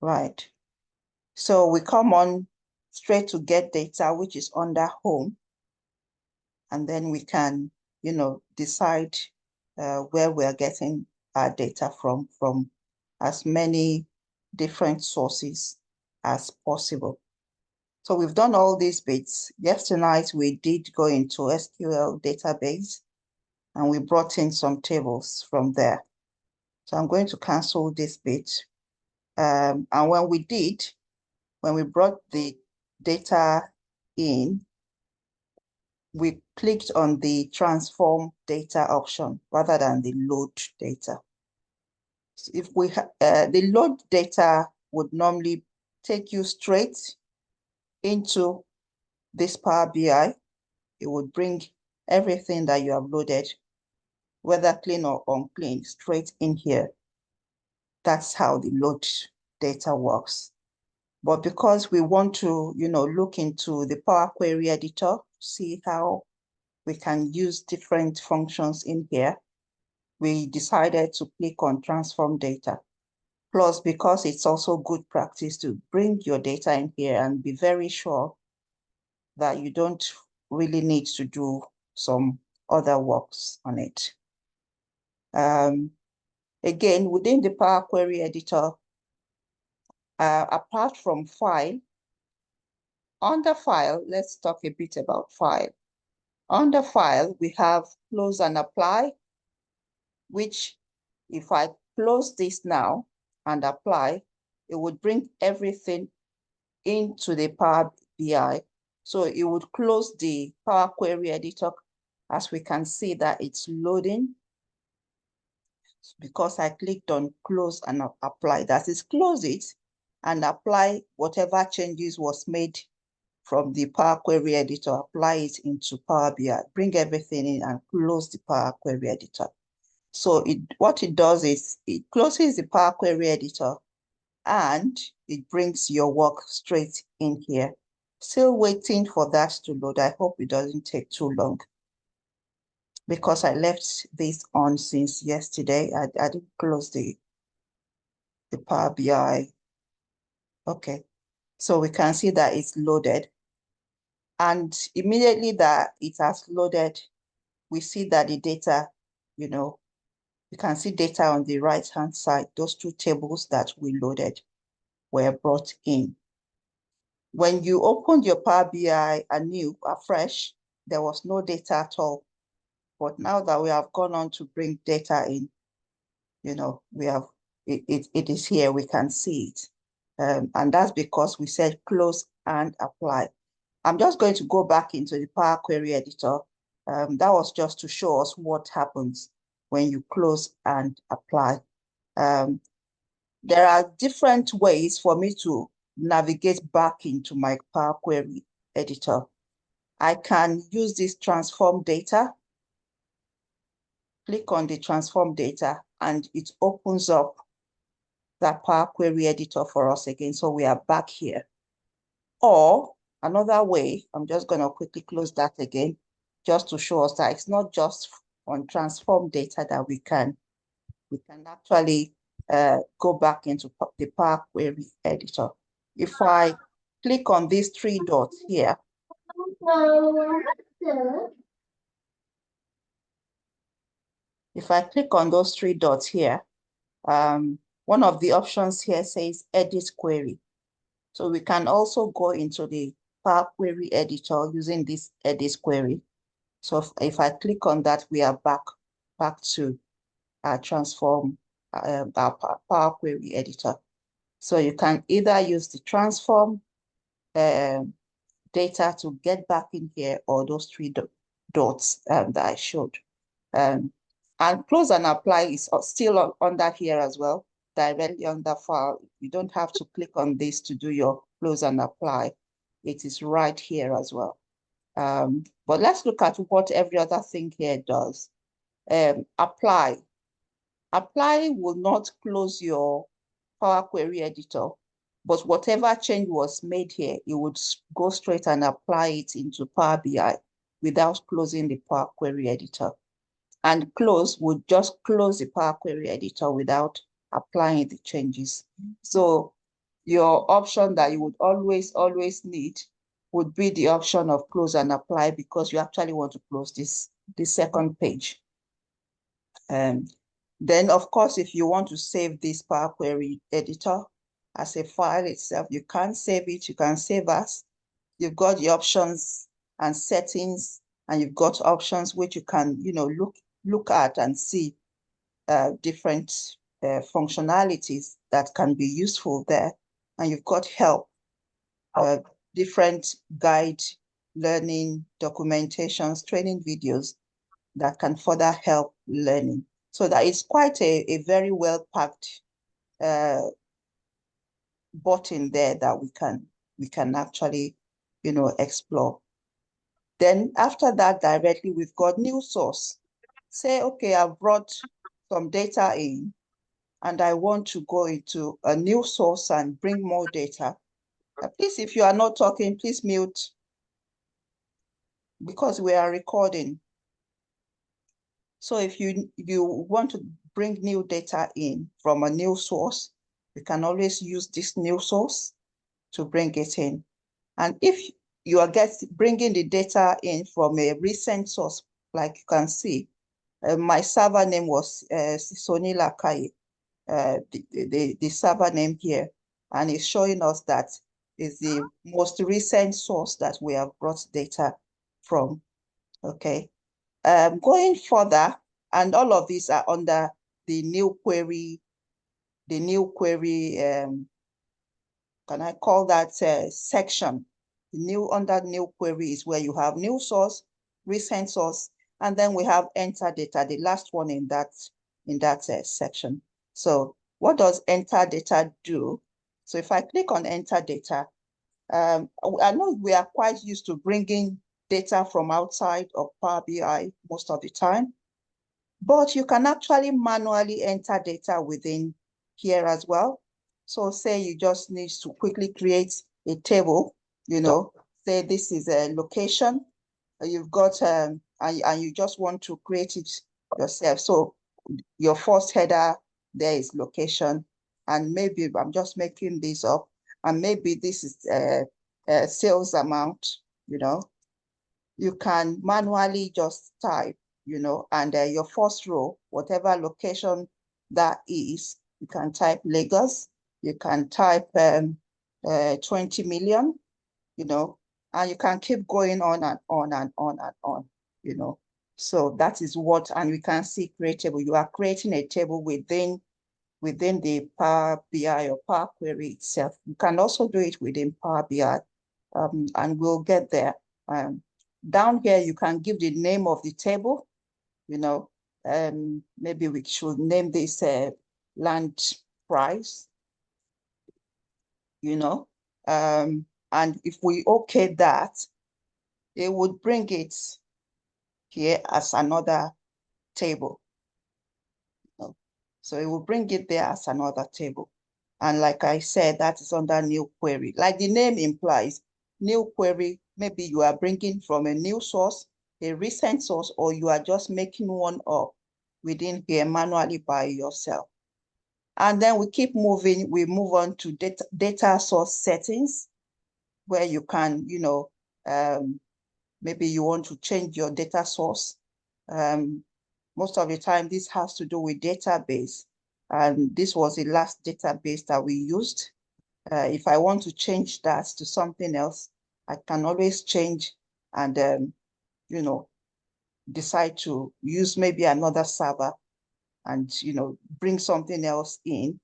Right. So we come on straight to get data, which is under home. And then we can, decide where we are getting our data from as many different sources as possible. So we've done all these bits. Yesterday night, we did go into SQL database and we brought in some tables from there. So I'm going to cancel this bit. And when we brought the data in, we clicked on the transform data option rather than the load data. So if we the load data would normally take you straight into this Power BI. It would bring everything that you have loaded, whether clean or unclean, straight in here. That's how the load data works. But because we want to, look into the Power Query editor, see how we can use different functions in here, we decided to click on transform data. Plus, because it's also good practice to bring your data in here and be very sure that you don't really need to do some other works on it. Again, within the Power Query editor, apart from file, under file, let's talk a bit about file. Under file, we have close and apply, which if I close this now and apply, it would bring everything into the Power BI. So it would close the Power Query editor as we can see that it's loading. Because I clicked on close and apply, that is close it and apply whatever changes was made from the Power Query editor, apply it into Power BI, bring everything in and close the Power Query editor. So what it does is it closes the Power Query editor and it brings your work straight in here. Still waiting for that to load. I hope it doesn't take too long because I left this on since yesterday. I didn't close the Power BI. Okay, so we can see that it's loaded. And immediately that it has loaded, we see that the data, you can see data on the right-hand side. Those two tables that we loaded were brought in. When you opened your Power BI anew, afresh, there was no data at all. But now that we have gone on to bring data in, we have, it is here, we can see it. And that's because we said close and apply. I'm just going to go back into the Power Query editor. That was just to show us what happens when you close and apply. There are different ways for me to navigate back into my Power Query editor. I can use this transform data. Click on the transform data and it opens up that Power Query editor for us again. So we are back here. Or another way, I'm just going to quickly close that again, just to show us that it's not just on transform data that we can actually go back into the Power Query editor. If I click on these three dots here, if I click on those three dots here, one of the options here says edit query. So we can also go into the Power Query editor using this edit query. So if I click on that, we are back to our transform, our Power Query editor. So you can either use the transform data to get back in here or those three dots that I showed. And close and apply is still under here as well, directly under file. You don't have to click on this to do your close and apply. It is right here as well. But let's look at what every other thing here does. Apply. Apply will not close your Power Query editor, but whatever change was made here, it would go straight and apply it into Power BI without closing the Power Query editor. And close would just close the Power Query editor without applying the changes. So your option that you would always need would be the option of close and apply, because you actually want to close this second page. Then, of course, if you want to save this Power Query editor as a file itself, you can save it. You can save as. You've got the options and settings, and you've got options which you can, look at and see different functionalities that can be useful there. And you've got help, different guide, learning, documentations, training videos that can further help learning. So that it's quite a very well-packed button there that we can actually, explore. Then after that, directly, we've got new source. Say, okay, I've brought some data in and I want to go into a new source and bring more data. Please, if you are not talking, please mute, because we are recording. So if you want to bring new data in from a new source, you can always use this new source to bring it in. And if you are bringing the data in from a recent source, like you can see, my server name was Sonila Kai, the server name here, and it's showing us that is the most recent source that we have brought data from. Okay. Going further, and all of these are under the new query, can I call that section? Under new query is where you have new source, recent source, and then we have enter data, the last one in that section. So what does enter data do? So if I click on enter data, I know we are quite used to bringing data from outside of Power BI most of the time, but you can actually manually enter data within here as well. So say you just need to quickly create a table, say this is a location, you've got, and you just want to create it yourself. So your first header there is location, and maybe I'm just making this up, and maybe this is a sales amount, you can manually just type, and your first row, whatever location that is, you can type Lagos, you can type 20 million, and you can keep going on and on and on and on, So that is what, and we can see create table. You are creating a table within the Power BI or Power Query itself. You can also do it within Power BI, and we'll get there. Down here, you can give the name of the table, maybe we should name this land price, and if we okay that, it would bring it here as another table. So it will bring it there as another table. And like I said, that is under new query. Like the name implies, new query, maybe you are bringing from a new source, a recent source, or you are just making one up within here manually by yourself. And then we keep moving, we move on to data source settings, where you can, maybe you want to change your data source. Most of the time, this has to do with database. And this was the last database that we used. If I want to change that to something else, I can always change and, decide to use maybe another server and, bring something else in.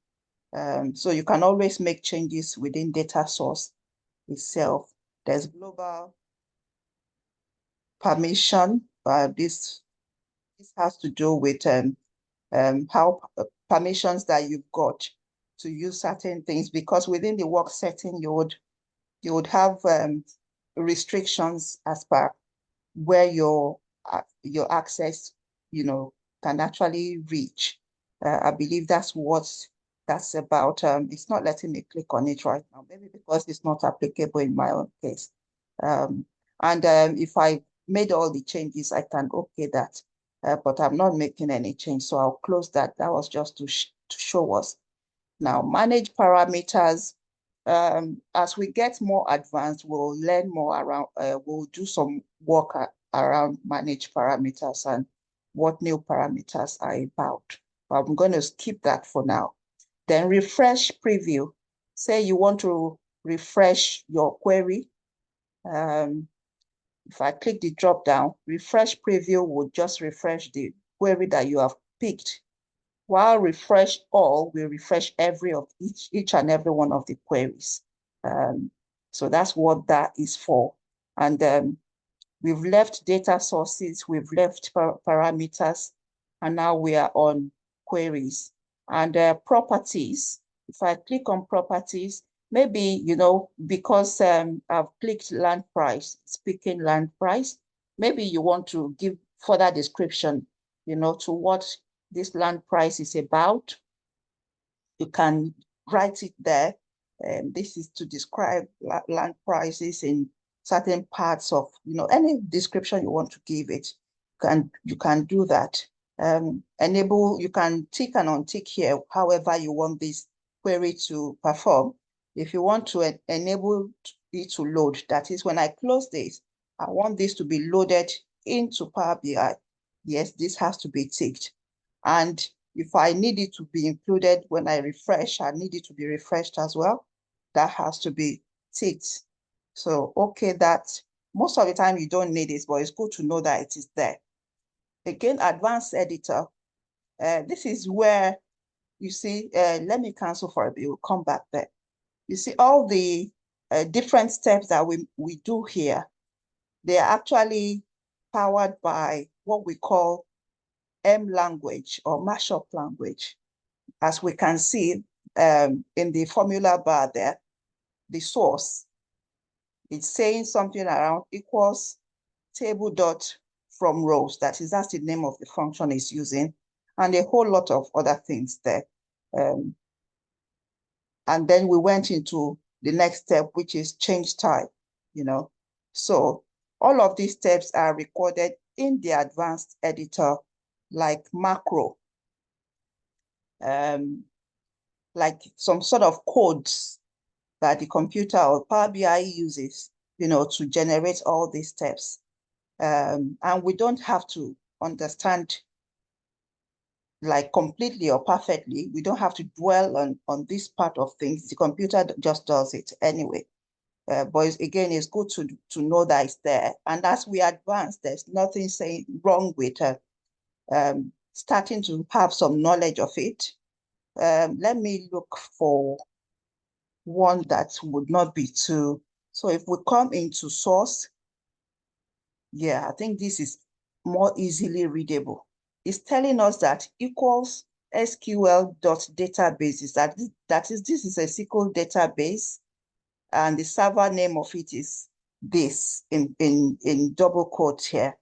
So you can always make changes within data source itself. There's global permission. This has to do with how permissions that you've got to use certain things, because within the work setting, you would have restrictions as per where your access, can actually reach. I believe that's what that's about. It's not letting me click on it right now, maybe because it's not applicable in my own case. If I made all the changes, I can okay that. But I'm not making any change, so I'll close that. That was just to show us. Now, manage parameters. As we get more advanced, we'll learn more around, we'll do some work around manage parameters and what new parameters are about. But I'm going to skip that for now. Then refresh preview. Say you want to refresh your query. If I click the drop down, refresh preview will just refresh the query that you have picked. While refresh all will refresh each and every one of the queries. So that's what that is for. And we've left data sources, we've left parameters, and now we are on queries. And properties, if I click on properties, maybe, because I've clicked land price, speaking land price, maybe you want to give further description, to what this land price is about. You can write it there. This is to describe land prices in certain parts of, any description you want to give it. You can do that. Enable, you can tick and untick here, however you want this query to perform. If you want to enable it to load, that is when I close this, I want this to be loaded into Power BI. Yes, this has to be ticked. And if I need it to be included when I refresh, I need it to be refreshed as well. That has to be ticked. So, okay, that most of the time you don't need it, but it's good to know that it is there. Again, advanced editor. This is where you see, let me cancel for a bit, we'll come back there. You see all the different steps that we do here. They are actually powered by what we call M language or mashup language. As we can see in the formula bar there, the source, it's saying something around equals table dot from rows. That's the name of the function it's using, and a whole lot of other things there. And then we went into the next step, which is change type, So all of these steps are recorded in the advanced editor, like macro, like some sort of codes that the computer or Power BI uses, to generate all these steps. And we don't have to understand like completely or perfectly. We don't have to dwell on this part of things. The computer just does it anyway. But again, it's good to know that it's there. And as we advance, there's nothing saying wrong with starting to have some knowledge of it. Let me look for one that would not be too. So if we come into source, yeah, I think this is more easily readable. It's telling us that equals SQL.databases. This is a SQL database, and the server name of it is this in double quotes here.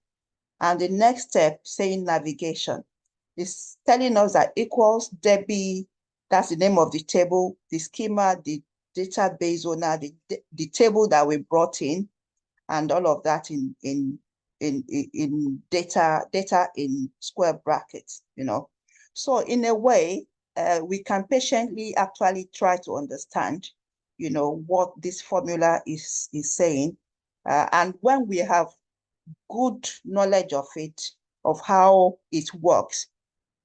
And the next step saying navigation is telling us that equals DB, that's the name of the table, the schema, the database owner, the table that we brought in, and all of that in data in square brackets, So in a way, we can patiently actually try to understand, what this formula is saying. And when we have good knowledge of it, of how it works,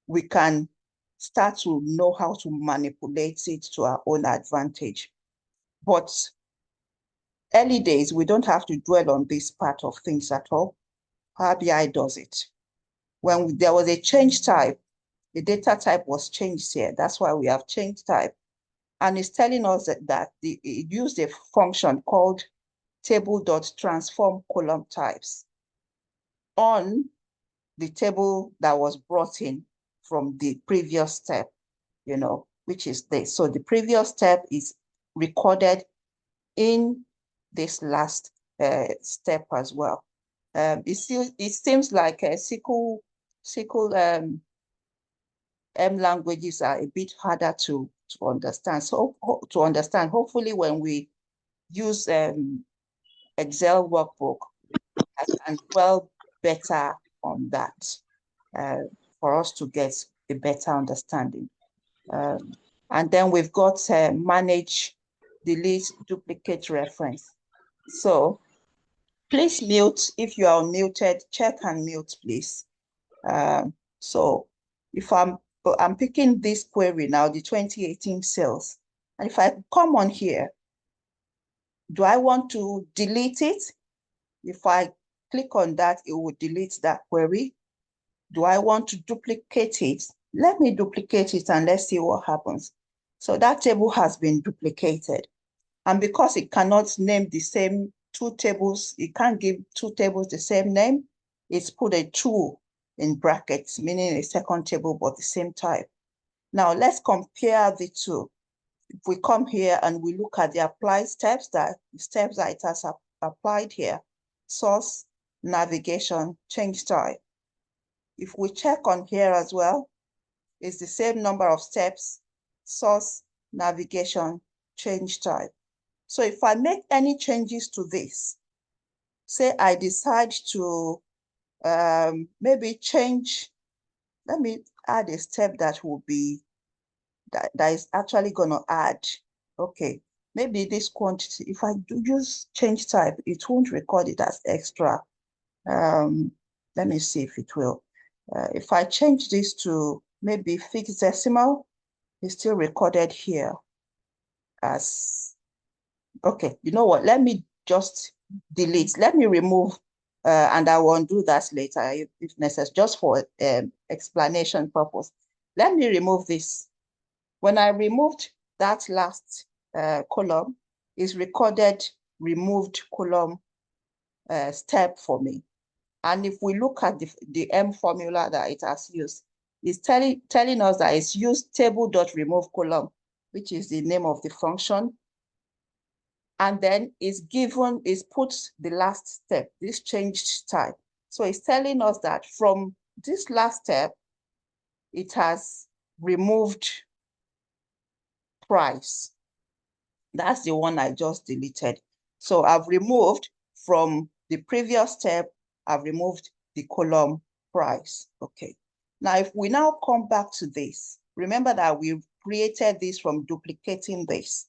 we can start to know how to manipulate it to our own advantage. But early days, we don't have to dwell on this part of things at all. Power BI does it. When there was a change type, the data type was changed here. That's why we have change type. And it's telling us that it used a function called table.transform column types on the table that was brought in from the previous step, which is this. So the previous step is recorded in this last step as well. It seems like SQL M languages are a bit harder to understand. So hopefully when we use Excel workbook, I can dwell better on that for us to get a better understanding. And then we've got manage delete duplicate reference. So please mute. If you are unmuted, check and mute, please. So if I'm picking this query now, the 2018 sales, and if I come on here, do I want to delete it? If I click on that, it will delete that query. Do I want to duplicate it? Let me duplicate it and let's see what happens. So that table has been duplicated. And because it cannot name the same two tables, it can't give two tables the same name, it's put a 2 in brackets, meaning a second table, but the same type. Now let's compare the two. If we come here and we look at the applied steps, that it has applied here, source, navigation, change type. If we check on here as well, it's the same number of steps, source, navigation, change type. So if I make any changes to this, say I decide to maybe change, let me add a step that will be, that is actually gonna add, okay, maybe this quantity, if I do use change type, it won't record it as extra. Let me see if it will. If I change this to maybe fixed decimal, it's still recorded here as, okay, you know what, let me just delete, let me remove, and I will undo that later if necessary, just for explanation purpose. Let me remove this. When I removed that last column, it's recorded removed column step for me. And if we look at the M formula that it has used, it's telling us that it's used table.remove column, which is the name of the function. And then it's put the last step, this changed type. So it's telling us that from this last step, it has removed price. That's the one I just deleted. So I've removed from the previous step, I've removed the column price. Okay. Now, if we now come back to this, remember that we created this from duplicating this.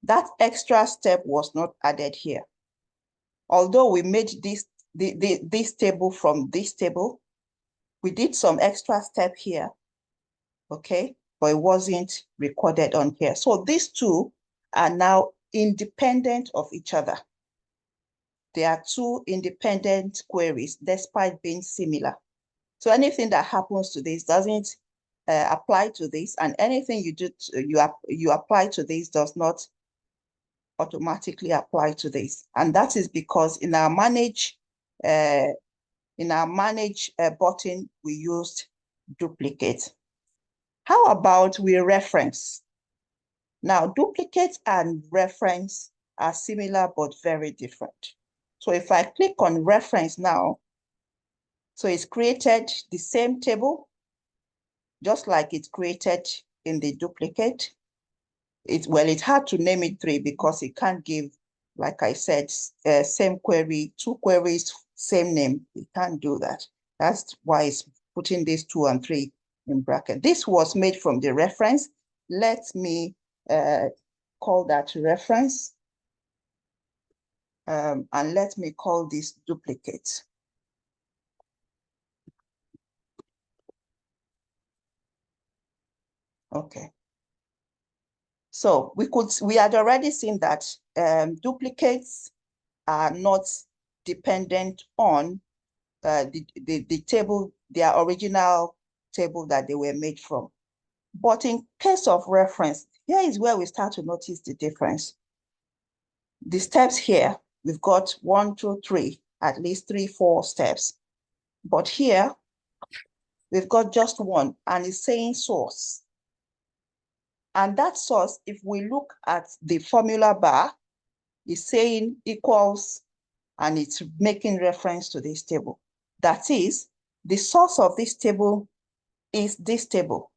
That extra step was not added here. Although we made this table from this table, we did some extra step here, okay? But it wasn't recorded on here. So these two are now independent of each other. They are two independent queries despite being similar. So anything that happens to this doesn't apply to this, and anything you apply to this does not automatically apply to this. And that is because in our manage button, we used duplicate. How about we reference? Now, duplicate and reference are similar but very different. So if I click on reference now, so it's created the same table, just like it's created in the duplicate. It had to name it 3 because it can't give, like I said, same query, 2 queries, same name. It can't do that. That's why it's putting these 2 and 3 in bracket. This was made from the reference. Let me call that reference. And let me call this duplicate. Okay. So we had already seen that duplicates are not dependent on the table, their original table that they were made from. But in case of reference, here is where we start to notice the difference. The steps here, we've got 1, 2, 3, at least 3, 4 steps. But here, we've got just 1, and it's saying source. And that source, if we look at the formula bar, is saying equals, and it's making reference to this table. That is, the source of this table is this table.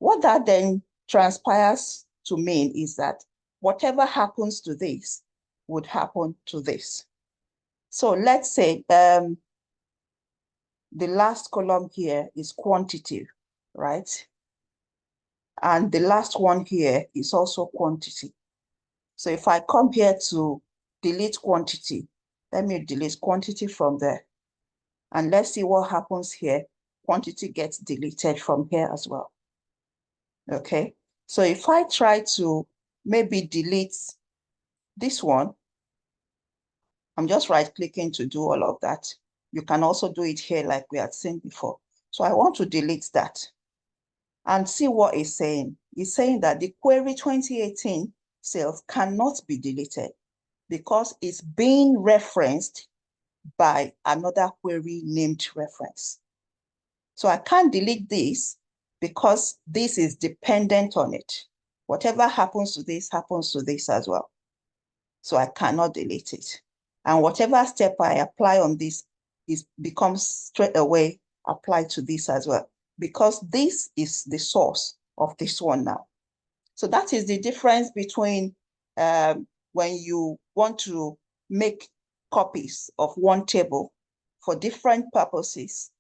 What that then transpires to mean is that whatever happens to this would happen to this. So let's say the last column here is quantity, right? And the last one here is also quantity. So if I come here to delete quantity, let me delete quantity from there. And let's see what happens here. Quantity gets deleted from here as well. Okay. So if I try to maybe delete this one, I'm just right-clicking to do all of that. You can also do it here like we had seen before. So I want to delete that and see what it's saying. It's saying that the query 2018 sales cannot be deleted because it's being referenced by another query named reference. So I can't delete this because this is dependent on it. Whatever happens to this happens to this as well. So I cannot delete it. And whatever step I apply on this becomes straight away applied to this as well, because this is the source of this one now. So that is the difference between when you want to make copies of one table for different purposes,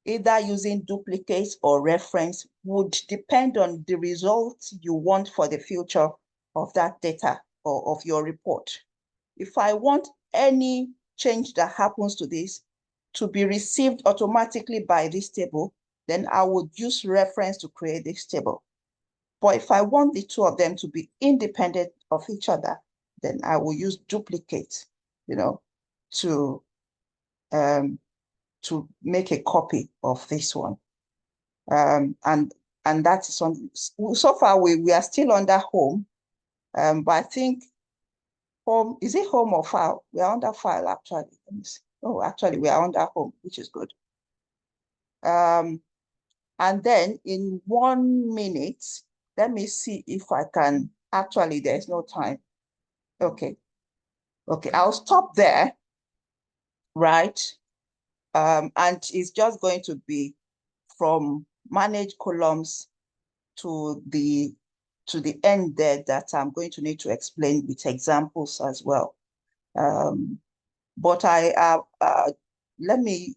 either using duplicates or reference, would depend on the results you want for the future of that data or of your report. If I want any change that happens to this to be received automatically by this table, then I would use reference to create this table. But if I want the two of them to be independent of each other, then I will use duplicate, to make a copy of this one. And that is on. So far, we are still under home, but I think home, is it home or file? We are under file actually. Let me see. Oh, actually, we are under home, which is good. And then in 1 minute, let me see if I can, actually, there's no time. Okay. Okay, I'll stop there, right? And it's just going to be from manage columns to the end there that I'm going to need to explain with examples as well. But let me